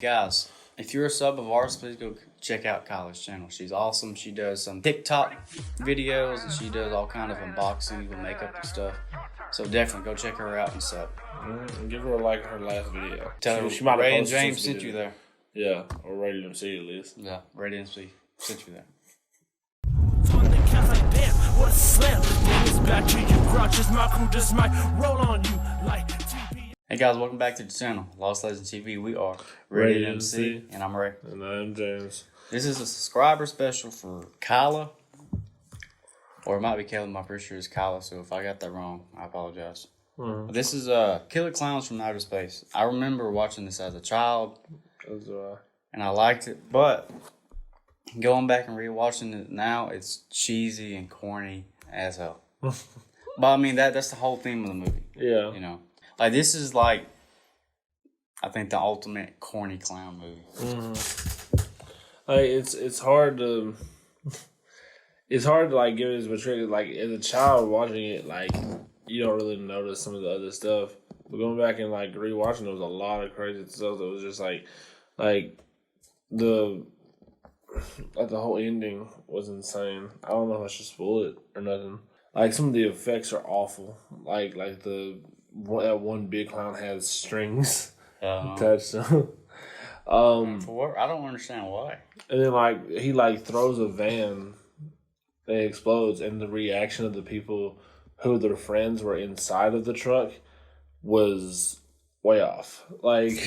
Guys, if you're a sub of ours, please go check out Kyla's channel. She's awesome. She does some TikTok videos and she does all kind of unboxings with makeup and stuff. So definitely go check her out and sub. And give her a like on her last video. Tell her she might Ray and James sent you there. Yeah, or Ray and MC at least. Yeah, Ray and MC sent you there. What a slam. It's back to you, grouches. My crew just might roll on you like TP. Hey guys, welcome back to the channel, Lost Legends TV. We are Ray and MC, and I'm Ray. And I'm James. This is a subscriber special for Kyla, or it might be Kyla. I'm pretty sure it's Kyla. So if I got that wrong, I apologize. But this is Killer Klowns from Outer Space. I remember watching this as a child, and I liked it. But going back and rewatching it now, it's cheesy and corny as hell. But I mean that's the whole theme of the movie. Yeah, you know. Like, this is, like, I think the ultimate corny clown movie. Like, it's hard to... It's hard to, like, give it as much credit. Like, as a child watching it, like, you don't really notice some of the other stuff. But going back and, like, rewatching, there was a lot of crazy stuff that was just, like the whole ending was insane. I don't know if I should spoil it or nothing. Like, some of the effects are awful. Like that one big clown has strings attached to him. I don't understand why. And then, like, he, like, throws a van that explodes, and the reaction of the people who their friends were inside of the truck was way off. Like...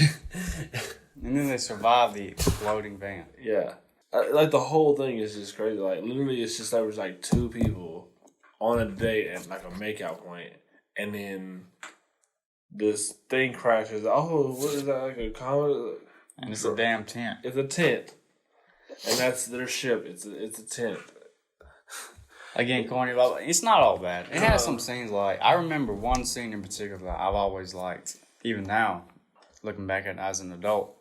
And then they survive the exploding van. Yeah. Like, the whole thing is just crazy. Like, literally, it's just there was, like, two people on a date at, like, a makeout point, and then this thing crashes. Oh, what is that? Like a comet? And it's a damn tent. It's a tent, and that's their ship. It's a tent. Again, corny, but it's not all bad. It has some scenes like, I remember one scene in particular that I've always liked, even now, looking back at it as an adult,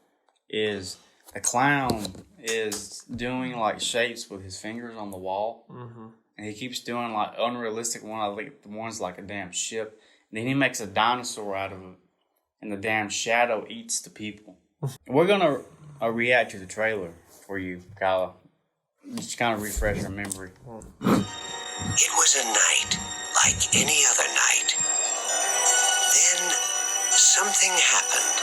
is a clown is doing like shapes with his fingers on the wall, and he keeps doing like unrealistic one. I think the one's like a damn ship. And then he makes a dinosaur out of it, and the damn shadow eats the people. We're gonna react to the trailer for you, Kyla. Just kind of refresh your memory. It was a night like any other night. Then something happened.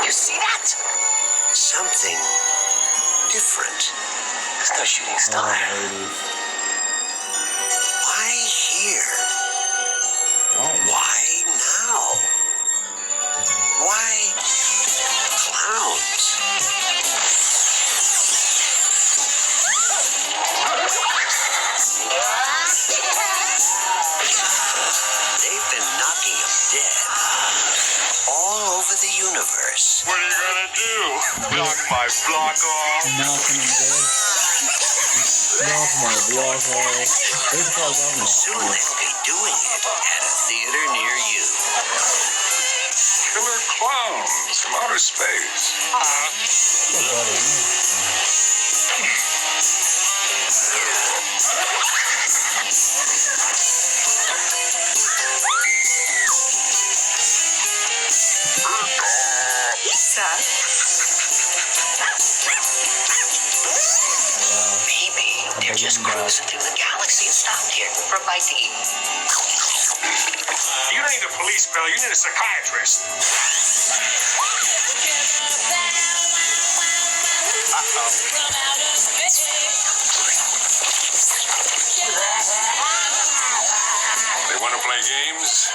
You see that? Something different. There's no shooting star. Why here? Why now? Why clowns? They've been knocking him dead all over the universe. What are you gonna do? Knock my block off? Knocking him dead. Knock my block off. Soon they'll be doing it at a theater near you. Killer Klowns from outer space. Maybe they're just cruising through the galaxy and stopped here for a bite to eat. You don't need a police bill, you need a psychiatrist. They want to play games?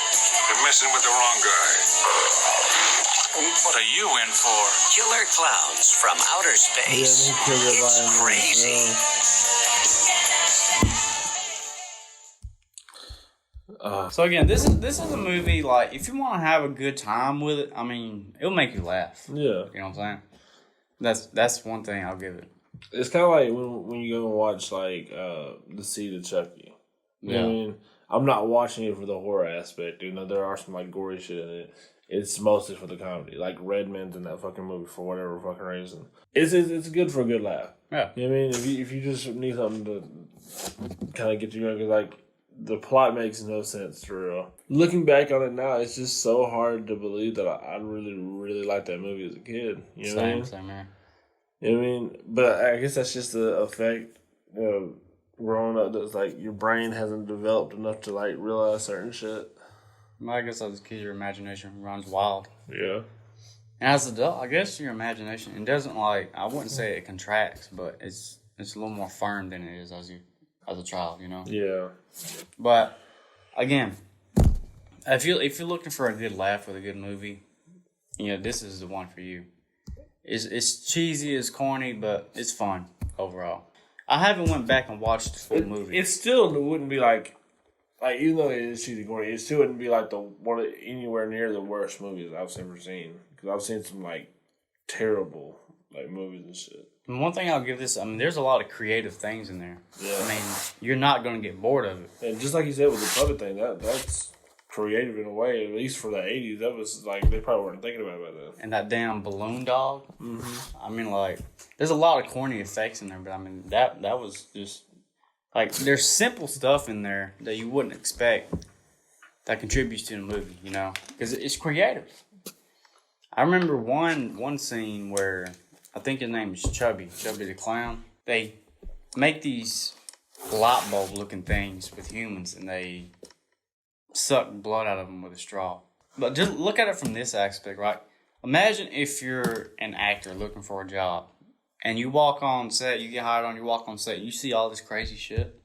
They're messing with the wrong guy. What are you in for? Killer Klowns from outer space. It's crazy. So again, this is a movie, like, if you want to have a good time with it, I mean, it'll make you laugh. Yeah. You know what I'm saying? That's one thing I'll give it. It's kind of like when you go and watch, like, The Seed of Chucky. You know what I mean? I'm not watching it for the horror aspect. You know, there are some, like, gory shit in it. It's mostly for the comedy. Like, Redman's in that fucking movie for whatever fucking reason. It's good for a good laugh. Yeah. You know what I mean? If you just need something to kind of get you going, like, the plot makes no sense for real. Looking back on it now, it's just so hard to believe that I really, really liked that movie as a kid. You know what I mean? Same here. You know what I mean? But I guess that's just the effect of growing up. That's like your brain hasn't developed enough to like realize certain shit. Well, I guess that's because your imagination runs wild. Yeah. And as an adult, I guess your imagination, it doesn't like, I wouldn't say it contracts, but it's a little more firm than it is as a child, you know? Yeah. But, again, if you're looking for a good laugh with a good movie, you know, this is the one for you. It's cheesy, it's corny, but it's fun overall. I haven't went back and watched the movie. It still wouldn't be like even though it is cheesy corny, it still wouldn't be like anywhere near the worst movies I've ever seen. Because I've seen some like terrible like movies and shit. And one thing I'll give this, I mean, there's a lot of creative things in there. Yeah. I mean, you're not going to get bored of it. And just like you said with the puppet thing, that's creative in a way. At least for the 80s, that was like they probably weren't thinking about it back then. And that damn balloon dog. Mm-hmm. I mean, like, there's a lot of corny effects in there, but I mean, that was just like there's simple stuff in there that you wouldn't expect that contributes to the movie, you know, because it's creative. I remember one scene where I think his name is Chubby the clown. They make these light bulb looking things with humans, and they suck blood out of them with a straw. But just look at it from this aspect, right? Imagine if you're an actor looking for a job, and you walk on set, you get hired on, you walk on set, you see all this crazy shit.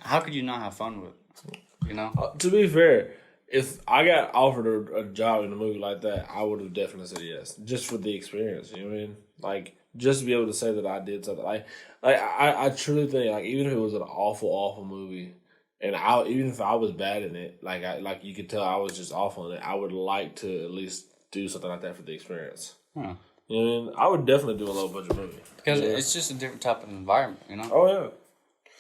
How could you not have fun with it? You know? To be fair, if I got offered a job in a movie like that, I would have definitely said yes, just for the experience. You know what I mean? Like, just to be able to say that I did something. Like I truly think, like, even if it was an awful movie, and even if I was bad in it, like you could tell I was just awful in it, I would like to at least do something like that for the experience. Huh. You know what I mean? I would definitely do a low budget movie. Because it's just a different type of environment, you know? Oh, yeah.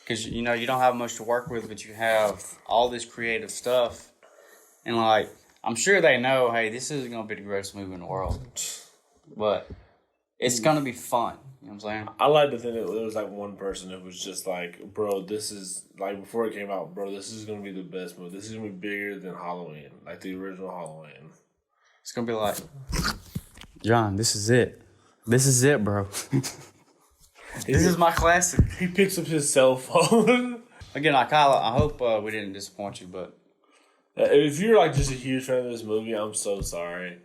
Because, you know, you don't have much to work with, but you have all this creative stuff. And, like, I'm sure they know, hey, this isn't going to be the greatest movie in the world. But it's going to be fun. You know what I'm saying? I like to think that there was, like, one person who was just like, bro, this is, like, before it came out, bro, this is going to be the best movie. This is going to be bigger than Halloween, like the original Halloween. It's going to be like, John, this is it. This is it, bro. This is my classic. He picks up his cell phone. Again, Kyla, I hope we didn't disappoint you, but if you're like just a huge fan of this movie, I'm so sorry.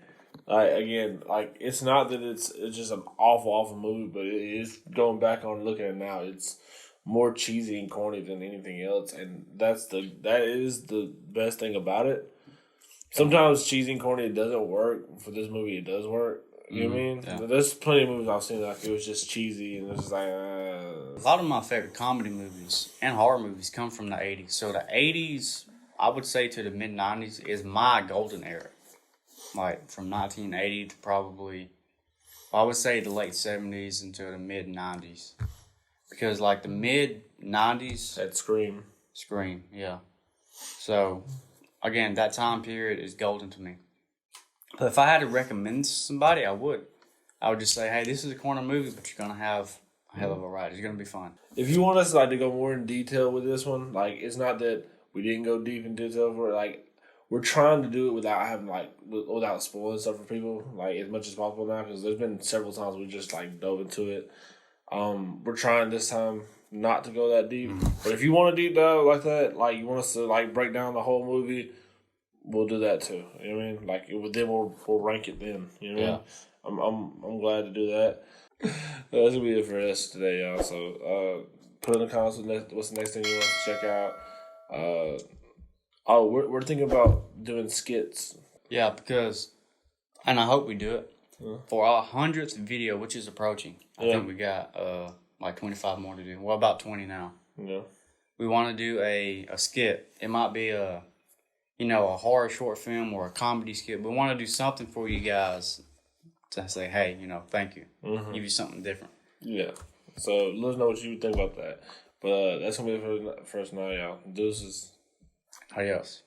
Again, like it's not that it's just an awful movie, but it is going back on looking at it now. It's more cheesy and corny than anything else, and that is the best thing about it. Sometimes cheesy and corny it doesn't work. For this movie, it does work. You know what I mean? Yeah. There's plenty of movies I've seen like it was just cheesy and it's just like. A lot of my favorite comedy movies and horror movies come from the 80s. So the 80s, I would say to the mid 90s, is my golden era. Like from 1980 to probably, I would say the late 70s until the mid 90s. Because like the mid 90s. That Scream, yeah. So again, that time period is golden to me. But if I had to recommend to somebody, I would just say, hey, this is a corner movie, but you're going to have a hell of a ride. It's going to be fun. If you want us to go more in detail with this one, like it's not that we didn't go deep in detail for it. Like we're trying to do it without having without spoiling stuff for people, like as much as possible now. Because there's been several times we just dove into it. We're trying this time not to go that deep. Mm-hmm. But if you want a deep dive like that, like you want us to break down the whole movie, we'll do that too. You know what I mean? Like then we'll rank it then. You know what I mean? I'm glad to do that. That's gonna be it for us today, y'all. So put in the comments what's the next thing you want to check out. We're thinking about doing skits. Yeah, because, and I hope we do it for our 100th video, which is approaching. I think we got 25 more to do. Well, about 20 now. Yeah. We want to do a skit. It might be a horror short film or a comedy skit. But we want to do something for you guys to say, hey, thank you. Mm-hmm. Give you something different. Yeah. So let us know what you think about that. But that's going to be it for us now, y'all. Deuces. Adios.